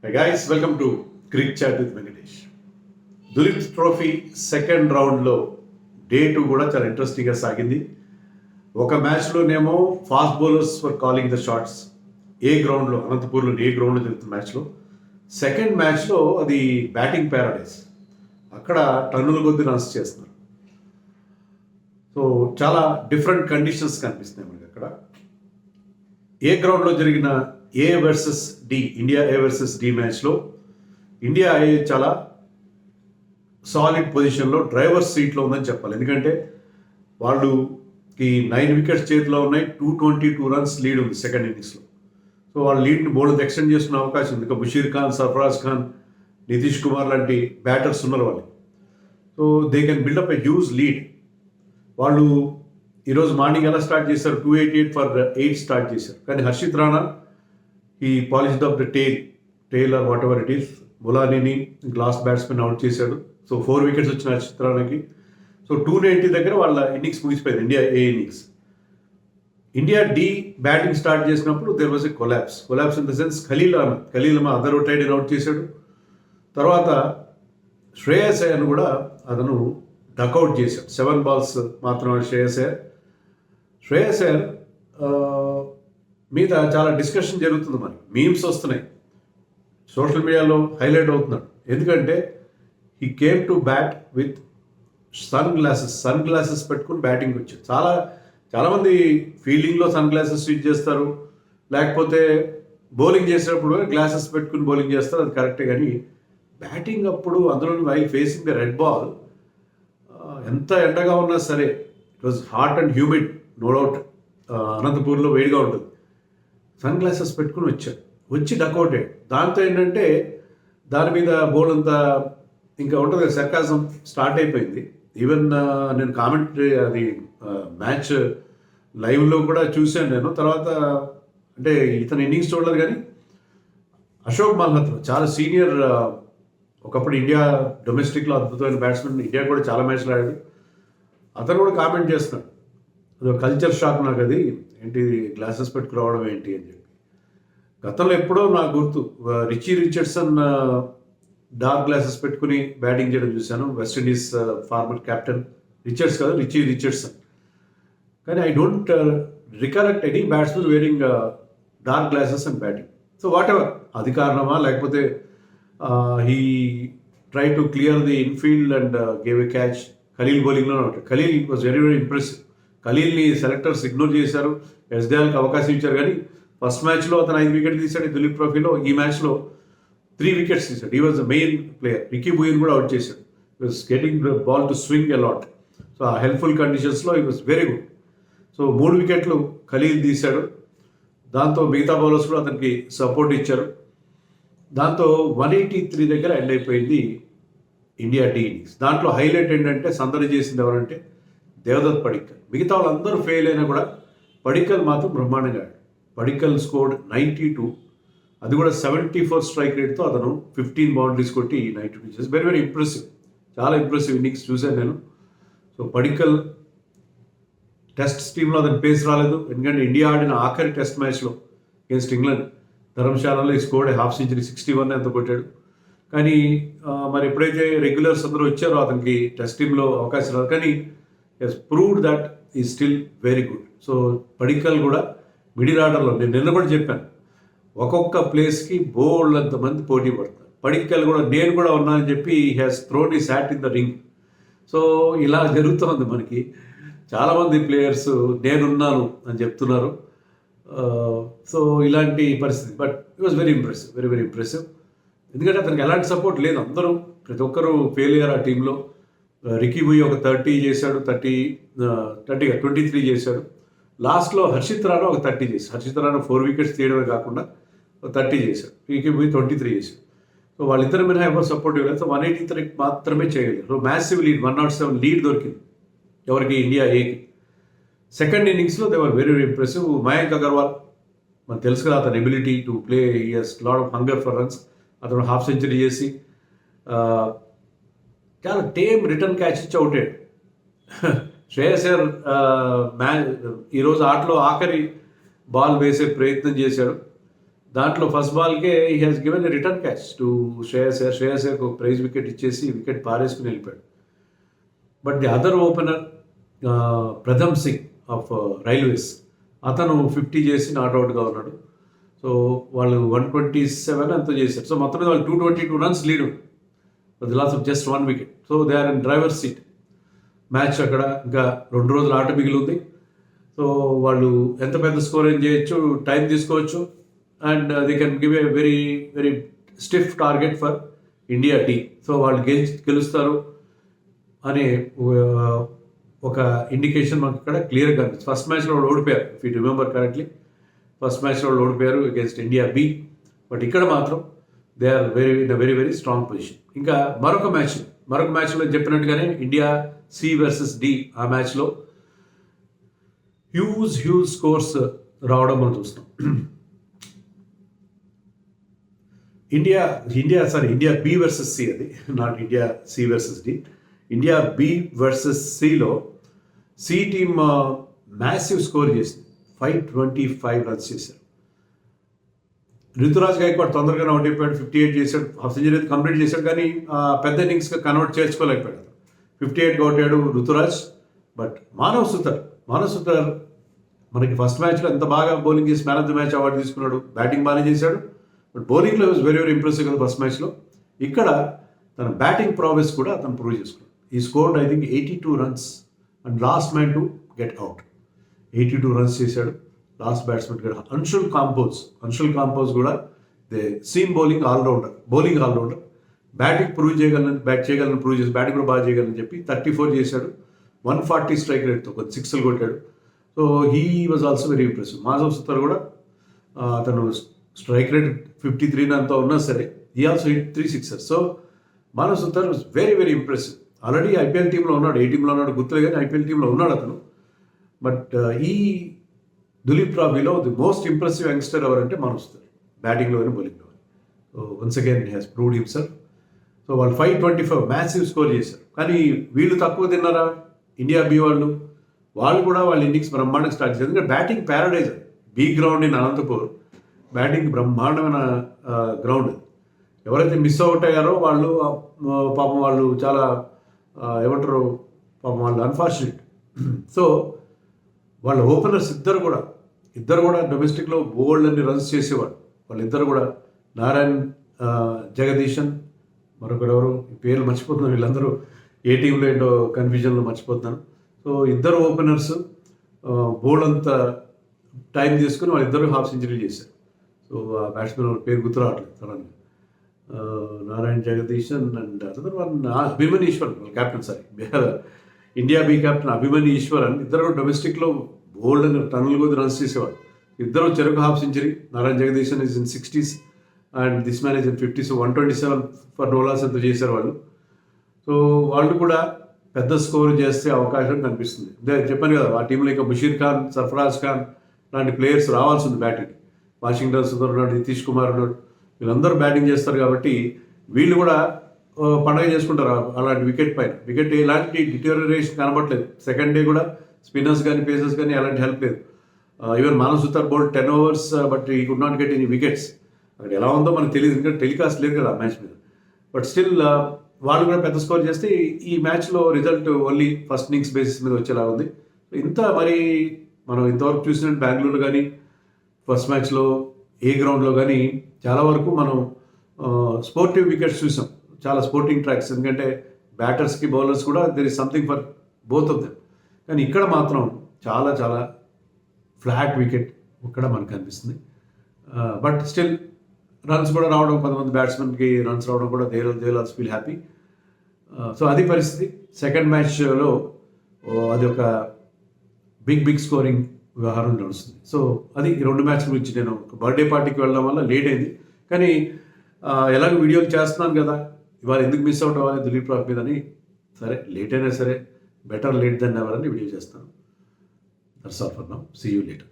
Hey guys, welcome to Cricket Chat with Venkatesh. Duleep trophy second రౌండ్లో day 2 కూడా చాలా ఇంట్రెస్టింగ్గా సాగింది. ఒక మ్యాచ్లోనేమో fast bowlers for calling the shots గ్రౌండ్లో అనంతపూర్లో గ్రౌండ్లో జరుగుతున్న మ్యాచ్లో. సెకండ్ మ్యాచ్లో అది బ్యాటింగ్ ప్యారడైస్, అక్కడ టన్నుల కొద్ది రన్స్ చేస్తున్నారు. సో చాలా డిఫరెంట్ కండిషన్స్ కనిపిస్తున్నాయి మనకి అక్కడ. గ్రౌండ్లో జరిగిన versus D, India versus D మ్యాచ్లో ఇండియా చాలా సాలిడ్ పొజిషన్లో డ్రైవర్ సీట్లో ఉందని చెప్పాలి. ఎందుకంటే వాళ్ళకి 9 వికెట్స్ చేతిలో ఉన్నాయి, 222 రన్స్ లీడ్ ఉంది సెకండ్ ఇన్నింగ్స్లో. సో వాళ్ళ లీడ్ని బౌలర్స్ ఎక్స్టెండ్ చేసుకునే అవకాశం ఉంది. ఇంకా బషీర్ ఖాన్, సర్ఫరాజ్ ఖాన్, నితీష్ కుమార్ లాంటి బ్యాటర్స్ ఉన్నారు వాళ్ళు. So they can buildup a huge lead. వాళ్ళు ఈరోజు మార్నింగ్ ఎలా స్టార్ట్ చేశారు, 288 ఫర్ 8 స్టార్ట్ చేశారు. కానీ హర్షిత్ రాణా ఈ polished off the tail or whatever it is, బులానీని లాస్ట్ బ్యాట్స్మెన్ అవుట్ చేశాడు. సో 4 వికెట్స్ వచ్చిన హర్షిత్ రాణాకి. సో 290 దగ్గర వాళ్ళ ఇన్నింగ్స్ ముగిసిపోయింది, India innings. India D batting start చేసినప్పుడు there was a collapse in the sense Khaleel Ahmed other tied out చేశాడు. తర్వాత శ్రేయస్ అయ్యర్ కూడా అతను డక్అవుట్ చేశాడు. 7 balls మాత్రమే శ్రేయస్ అయ్యర్ మీద చాలా డిస్కషన్ జరుగుతుంది. మరి మీమ్స్ వస్తున్నాయి, సోషల్ మీడియాలో హైలైట్ అవుతున్నాడు. ఎందుకంటే he came to bat with sunglasses పెట్టుకుని బ్యాటింగ్ వచ్చాడు. చాలామంది ఫీల్డింగ్లో సన్ గ్లాసెస్ యూజ్ చేస్తారు, లేకపోతే బౌలింగ్ చేసేటప్పుడు గ్లాసెస్ పెట్టుకుని బౌలింగ్ చేస్తారు, అది కరెక్టే. కానీ బ్యాటింగ్ అప్పుడు అందులో while facing the red ball, ఎంత ఎండగా ఉన్నా సరే, it was hot and humid, no doubt. అనంతపూర్లో వేడిగా ఉంటుంది. సన్ గ్లాసెస్ పెట్టుకుని వచ్చి డక్అవుట్ అయ్యాడు. దాంతో ఏంటంటే దాని మీద బౌల్ అంతా ఇంకా ఉంటుంది, సర్కాజం స్టార్ట్ అయిపోయింది. ఈవెన్ నేను కామెంటరీ అది మ్యాచ్ లైవ్లో కూడా చూశాను నేను. తర్వాత అంటే ఇతను ఇన్నింగ్స్ చూడలేదు, కానీ అశోక్ మల్హోత్రా చాలా సీనియర్, ఒకప్పుడు ఇండియా డొమెస్టిక్లో అద్భుతమైన బ్యాట్స్మెన్, ఇండియా కూడా చాలా మ్యాచ్లు ఆడాడు. అతను కూడా కామెంట్ చేస్తున్నాడు, అది కల్చర్ షాక్ నాకు, అది ఏంటి గ్లాసెస్ పెట్టుకురావడం ఏంటి అని చెప్పి. గతంలో ఎప్పుడో నాకు గుర్తు రిచీ రిచర్డ్సన్ డార్క్ గ్లాసెస్ పెట్టుకుని బ్యాటింగ్ చేయడం చూశాను. West Indies former captain Richie Richardson. కానీ I don't recollect any batsmen wearing dark glasses and batting. So whatever, అది కారణమా, లేకపోతే he try to clear the infield and gave a catch. Khaleel బౌలింగ్లోనే ఉంటాడు. Khaleel was very very impressive. ఖలీల్ని selectors ignore చేశారు, ఎస్డిఎల్కి అవకాశం ఇచ్చారు. కానీ ఫస్ట్ మ్యాచ్లో అతను 5 వికెట్లు తీశాడు దులీప్ ట్రోఫీలో. ఈ మ్యాచ్లో 3 వికెట్స్ తీశాడు. He was the main player. Ricky బూయిన్ కూడా అవుట్ చేశాడు. He was getting the ball to swing a lot. So ఆ హెల్ప్ఫుల్ కండిషన్స్లో he was very good. So 3 వికెట్లు ఖలీల్ తీశాడు. దాంతో మిగతా బౌలర్స్ కూడా అతనికి సపోర్ట్ ఇచ్చారు. దాంతో 183 దగ్గర ఎండ్ అయిపోయింది ఇండియా టీ ఇన్నింగ్స్. దాంట్లో హైలైట్ ఏంటంటే సందడి చేసింది ఎవరంటే దేవదత్ పడిక్కల్. మిగతా వాళ్ళందరూ ఫెయిల్ అయినా కూడా పడిక్కల్ మాత్రం బ్రహ్మాండంగా ఆడాడు. పడిక్కల్ స్కోర్డ్ 92, అది కూడా 74 స్ట్రైక్ రేట్తో అతను 15 బౌండరీస్ కొట్టి 92 చేసి వెరీ వెరీ ఇంప్రెసివ్, చాలా ఇంప్రెసివ్ ఇన్నింగ్స్ చూశాను నేను. సో పడిక్కల్ టెస్ట్ టీంలో అతని పేస్ రాలేదు, ఎందుకంటే ఇండియా ఆడిన ఆఖరి టెస్ట్ మ్యాచ్లో అగేన్స్ట్ ఇంగ్లాండ్ ధర్మశాలలో ఈ స్కోర్డ్ హాఫ్ సెంచరీ 61 ఎంత కొట్టాడు. కానీ మరి ఎప్పుడైతే రెగ్యులర్స్ అందరూ వచ్చారో అతనికి టెస్ట్ టీంలో అవకాశం రాదు. కానీ he's proved that is still very good. So Padikkal కూడా మిడిల్ ఆర్డర్లో, నేను నిన్న కూడా చెప్పాను, ఒక్కొక్క ప్లేస్కి బోల్డ్ అంతమంది పోటీ పడతారు. పడిక్కల్ కూడా నేను కూడా ఉన్నానని చెప్పి హ్యాస్ థ్రోన్ ఈ SAT in the ring. So ఇలా జరుగుతుంది మనకి. చాలామంది ప్లేయర్స్ నేనున్నాను అని చెప్తున్నారు. సో ఇలాంటి పరిస్థితి. But it was very impressive, very very impressive. ఎందుకంటే అతనికి ఎలాంటి సపోర్ట్ లేదు, అందరూ ప్రతి ఒక్కరూ ఫెయిల్ అయ్యారు ఆ టీంలో. రికీ బూయి ఒక 30 చేశాడు, 23 చేశాడు. లాస్ట్లో హర్షిత్ రాణా ఒక 30 చేశాడు. హర్షిత్ రాణా 4 వికెట్స్ తీయడమే కాకుండా 30 చేశాడు. రికీ బూయి 23 చేశాడు. సో వాళ్ళిద్దరి మీద ఎవరు సపోర్ట్ ఇవ్వలేదు. సో 183 మాత్రమే చేయగలిగారు. సో మ్యాసివ్ లీడ్, 107 లీడ్ దొరికింది ఎవరికి, ఇండియా ఏకి. సెకండ్ ఇన్నింగ్స్లో they were very very impressive. Mayank Agarwal మనకు తెలుసు కదా, అతని ability to play, he has lot of hunger for runs. అతను హాఫ్ సెంచరీ చేసి చాలా టేమ్ రిటర్న్ క్యాచ్ ఇచ్చి అవుటాడు. శ్రేయస్ అయ్యర్ ఈరోజు ఆటలో ఆఖరి బాల్ వేసే ప్రయత్నం చేశాడు. దాంట్లో ఫస్ట్ బాల్కే he has given a return catch to Shreyas ఒక ప్రైజ్ వికెట్ ఇచ్చేసి వికెట్ పారేసుకుని వెళ్ళిపోయాడు. But the other opener Pratham Singh of Railways, అతను 50 చేసి నాట్అవుట్గా ఉన్నాడు. సో వాళ్ళు 127 ఎంతో చేశారు. సో మొత్తం మీద వాళ్ళు 222 runs lead the loss of just 1 wicket. So they are in driver seat. Match అక్కడ ఇంకా 2 రోజులు ఆట మిగిలి ఉంది. సో వాళ్ళు ఎంత పెద్ద స్కోర్ ఏం చేయొచ్చు, టైం తీసుకోవచ్చు, and they can give a very very stiff target for India team. So వాళ్ళు గెలుస్తారు అనే ఒక ఇండికేషన్ మనకు ఇక్కడ క్లియర్గా కనిపిస్తుంది. ఫస్ట్ మ్యాచ్లో వాళ్ళు ఓడిపోయారు, if you remember correctly. First మ్యాచ్లో వాళ్ళు ఓడిపోయారు అగేన్స్ట్ ఇండియా బి. బట్ ఇక్కడ మాత్రం they are in very very strong position. ఇంకా మరొక మ్యాచ్లో చెప్పినట్టుగానే ఇండియా సి వర్సెస్ డి, ఆ మ్యాచ్లో హ్యూజ్ స్కోర్స్ రావడం మనం చూస్తాం. ఇండియా బి వర్సెస్ సి, అది not India C versus D. India B versus సిలో సి టీమ్ మ్యాసివ్ స్కోర్ చేసింది, 525 రన్స్ చేశారు. రుతురాజ్ గైక్వాడ్ తొందరగానే అవుట్ అయిపోయాడు, 58 చేశాడు, హాఫ్ సెంచరీ అయితే కంప్లీట్ చేశాడు, కానీ పెద్ద ఇన్నింగ్స్గా కన్వర్ట్ చేసుకోలేకపోయాడు. 58 అవుట్ అయ్యాడు రుతురాజ్. బట్ మానవ్ సుతర్ మనకి ఫస్ట్ మ్యాచ్లో ఎంత బాగా బౌలింగ్ చేసి man of the match award తీసుకున్నాడు. బ్యాటింగ్ బాగానే చేశాడు, బట్ బౌలింగ్లో వాజ్ వెరీ వెరీ ఇంప్రెసివ్ కదా ఫస్ట్ మ్యాచ్లో. ఇక్కడ తన బ్యాటింగ్ ప్రావెస్ కూడా అతను ప్రూవ్ చేసుకున్నాడు. ఈ scored I think 82 runs and last man to get out. 82 runs చేశాడు లాస్ట్ బ్యాట్స్మెన్ కూడా. అన్షుల్ కాంపోజ్ కూడా the seam bowling allrounder. Batting bat చేయగలని ప్రూవ్ చేసి బ్యాటింగ్ కూడా బాగా చేయగలని చెప్పి 34 చేశాడు. 140 స్ట్రైక్ రేట్తో కొన్ని 6లు కొట్టాడు. So he was also very impressive. Manav Suthar కూడా అతను స్ట్రైక్ రేట్ 53 అంతా ఉన్నా సరే he also hit 3 6. So Manav Suthar was very very impressive. Already IPL టీంలో ఉన్నాడు, ఏ టీంలో ఉన్నాడు గుర్తులే, కానీ ఐపీఎల్ టీంలో ఉన్నాడు అతను. బట్ ఈ దులీప్ ట్రాఫీలో ది మోస్ట్ ఇంప్రెసివ్ యంగ్స్టర్ ఎవరంటే మానవ్ సుతర్, బ్యాటింగ్లో కానీ బౌలింగ్లో కానీ. So once again he has proved himself. So వాళ్ళు 525 మ్యాసివ్ స్కోర్ చేశారు. కానీ వీళ్ళు తక్కువ తిన్నారా ఇండియా బి వాళ్ళు కూడా వాళ్ళ ఇన్నింగ్స్ బ్రహ్మాండంగా స్టార్ట్ చేశారు. ఎందుకంటే batting paradise, B ground in Anantapur, batting బ్రహ్మాండమైన గ్రౌండ్. ఎవరైతే మిస్ అవుట్ అయ్యారో వాళ్ళు పాపం వాళ్ళు చాలా ఏమంటారు, పాపం వాళ్ళు అన్ఫార్చునేట్. సో వాళ్ళ ఓపెనర్స్ ఇద్దరు కూడా డొమెస్టిక్లో బోల్డ్ అన్ని రన్స్ చేసేవాడు. వాళ్ళిద్దరు కూడా నారాయణ్ జగదీశన్, మరొకరెవరు పేర్లు మర్చిపోతున్నాను, వీళ్ళందరూ ఏ టీంలో ఏంటో కన్ఫ్యూజన్లో మర్చిపోతున్నాను. సో ఇద్దరు ఓపెనర్స్ బోల్డ్ అంత టైం తీసుకుని వాళ్ళిద్దరు హాఫ్ సెంచరీ చేశారు. సో ఆ బ్యాట్స్మెన్ వాళ్ళ పేరు గుర్తు రావట్లేదు సడన్గా. Narayan Jagadeesan and other one Abhimanyu Easwaran వాళ్ళ captain, India B captain Abhimanyu Easwaran. ఇద్దరు కూడా డొమెస్టిక్లో బోల్డ్ అని టన్నులు కొద్ది రన్స్ చేసేవాడు. ఇద్దరు చెరకు half century. Narayan Jagadeesan is in 60s and this man is in 50s. 127 for no loss ఎంతో చేశారు వాళ్ళు. సో వాళ్ళు కూడా పెద్ద స్కోర్ చేస్తే అవకాశం కనిపిస్తుంది. చెప్పాను కదా, ఆ టీంలో ఇంకా బషీర్ ఖాన్, సర్ఫరాజ్ ఖాన్ లాంటి ప్లేయర్స్ రావాల్సి ఉంది బ్యాటింగ్. వాషింగ్టన్ సుందర్ ఉన్నాడు, నితీష్ కుమార్ ఉన్నాడు, వీళ్ళందరూ బ్యాటింగ్ చేస్తారు కాబట్టి వీళ్ళు కూడా పండగ చేసుకుంటారు అలాంటి వికెట్ ఎలాంటి డిటోరియేషన్ కనబడలేదు. సెకండ్ డే కూడా స్పిన్నర్స్ కానీ పేసర్స్ కానీ అలాంటి హెల్ప్ లేదు. Even Manav Suthar bowled 10 overs but he could not get any wickets. అక్కడ ఎలా ఉందో మనకు తెలియదు, ఎందుకంటే టెలికాస్ట్ లేదు కదా ఆ మ్యాచ్ మీద. బట్ స్టిల్ వాళ్ళు కూడా పెద్ద స్కోర్ చేస్తే ఈ మ్యాచ్లో result only first innings basis మీద వచ్చేలా ఉంది. ఇంత మరి మనం ఇంతవరకు చూసినట్టు బెంగళూరు కానీ ఫస్ట్ మ్యాచ్లో ఏ గ్రౌండ్లో కానీ చాలా వరకు మనం స్పోర్టివ్ వికెట్స్ చూసాం, చాలా స్పోర్టింగ్ ట్రాక్స్. ఎందుకంటే బ్యాటర్స్కి బౌలర్స్ కూడా there is something for both of them. కానీ ఇక్కడ మాత్రం చాలా చాలా ఫ్లాట్ వికెట్ ఇక్కడ మనకు కనిపిస్తుంది. బట్ స్టిల్ రన్స్ కూడా రావడం, కొంతమంది బ్యాట్స్మెన్కి రన్స్ రావడం కూడా they also feel happy. So అది పరిస్థితి. సెకండ్ మ్యాచ్లో అది ఒక బిగ్ స్కోరింగ్ వ్యవహారం నడుస్తుంది. సో అది ఈ 2 మ్యాచ్ల గురించి. నేను ఒక బర్త్డే పార్టీకి వెళ్ళడం వల్ల లేట్ అయింది, కానీ ఎలాగో వీడియోలు చేస్తున్నాను కదా, ఇవాళ ఎందుకు మిస్ అవుట్ అవ్వాలి దులీప్ ట్రాఫీ మీద అని, సరే లేట్ అయినా సరే బెటర్ లేట్ దెన్ నెవర్ అని వీడియో చేస్తాను. That's all for now. See you later.